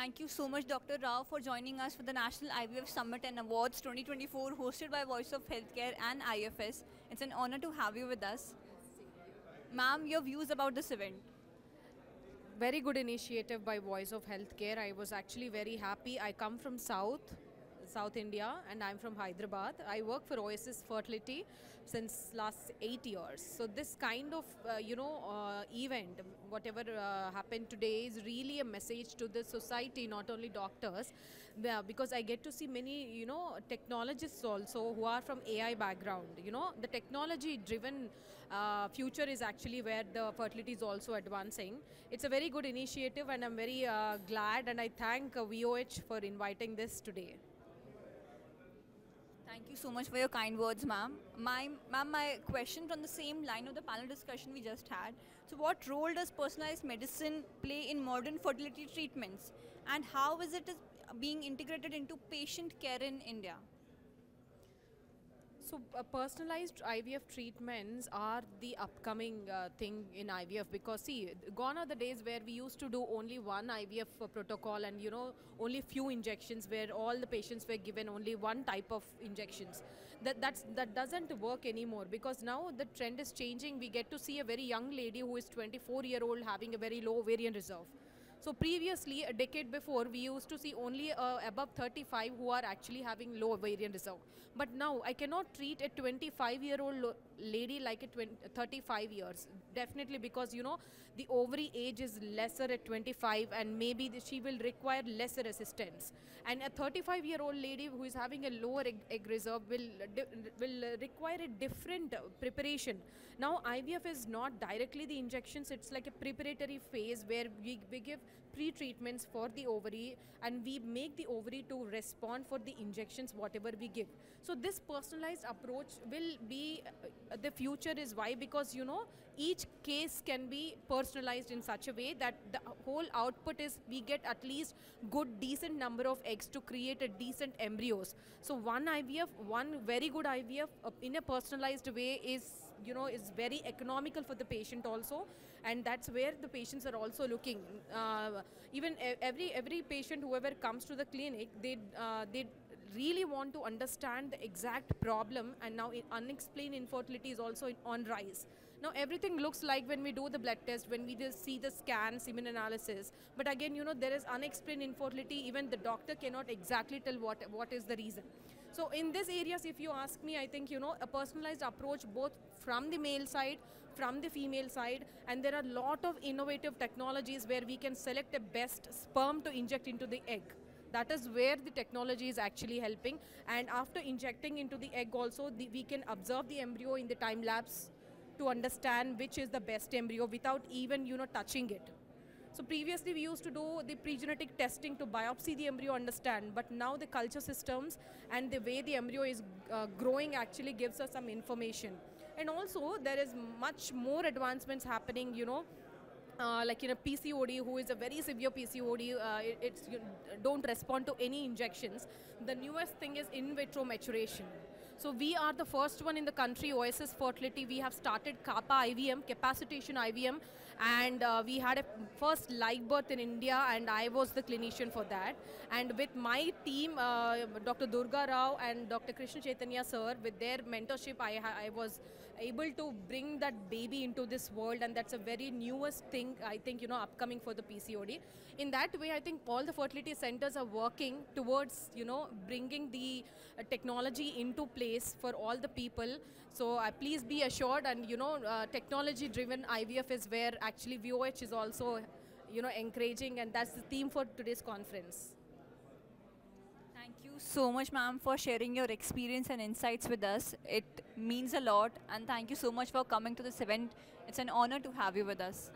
Thank you so much, Dr. Rao, for joining us for the National IVF Summit and Awards 2024 hosted by Voice of Healthcare and IFS. It's an honor to have you with us. Ma'am, your views about this event. Very good initiative by Voice of Healthcare. I was actually very happy. I come from South India, and I'm from Hyderabad. I work for Oasis Fertility since last 8 years. So this kind of event, whatever happened today, is really a message to the society, not only doctors, because I get to see many technologists also who are from AI background. The technology-driven future is actually where the fertility is also advancing. It's a very good initiative, and I'm very glad, and I thank VOH for inviting this today. Thank you so much for your kind words, ma'am. My question from the same line of the panel discussion we just had. So, what role does personalized medicine play in modern fertility treatments, and how is it being integrated into patient care in India? So personalized IVF treatments are the upcoming thing in IVF, because see, gone are the days where we used to do only one IVF protocol and only few injections where all the patients were given only one type of injections. That doesn't work anymore, because now the trend is changing. We get to see a very young lady who is 24-year-old having a very low ovarian reserve. So previously, a decade before, we used to see only above 35 who are actually having low ovarian reserve. But now I cannot treat a 25-year-old lady like a 35 years. Definitely, because the ovary age is lesser at 25, and maybe she will require lesser assistance. And a 35-year-old lady who is having a lower egg reserve will require a different preparation. Now IVF is not directly the injections; it's like a preparatory phase where we give pre-treatments for the ovary, and we make the ovary to respond for the injections whatever we give. So this personalized approach will be the future. Is why? Because each case can be personalized in such a way that the whole output is we get at least good decent number of eggs to create a decent embryos. So one very good IVF in a personalized way is very economical for the patient also, and that's where the patients are also looking. Even every patient, whoever comes to the clinic, they really want to understand the exact problem, and now unexplained infertility is also on rise. Now everything looks like when we do the blood test, when we just see the scan, semen analysis, but again there is unexplained infertility. Even the doctor cannot exactly tell what is the reason. So in these areas, if you ask me, I think a personalized approach both from the male side, from the female side, and there are a lot of innovative technologies where we can select the best sperm to inject into the egg. That is where the technology is actually helping. And after injecting into the egg also, we can observe the embryo in the time lapse to understand which is the best embryo without even touching it. So previously we used to do the pre-genetic testing to biopsy the embryo, understand, but now the culture systems and the way the embryo is growing actually gives us some information. And also there is much more advancements happening, like PCOD, who is a very severe PCOD, don't respond to any injections. The newest thing is in vitro maturation. So we are the first one in the country, Oasis Fertility. We have started CAPA IVM, capacitation IVM, and we had a first live birth in India, and I was the clinician for that. And with my team, Dr. Durga Rao and Dr. Krishna Chaitanya sir, with their mentorship, I was able to bring that baby into this world, and that's a very newest thing, I think, upcoming for the PCOD. In that way, I think all the fertility centers are working towards, bringing the technology into place for all the people. So please be assured, and technology-driven IVF is where actually VOH is also, encouraging, and that's the theme for today's conference. Thank you so much, ma'am, for sharing your experience and insights with us. It means a lot, and thank you so much for coming to this event. It's an honor to have you with us.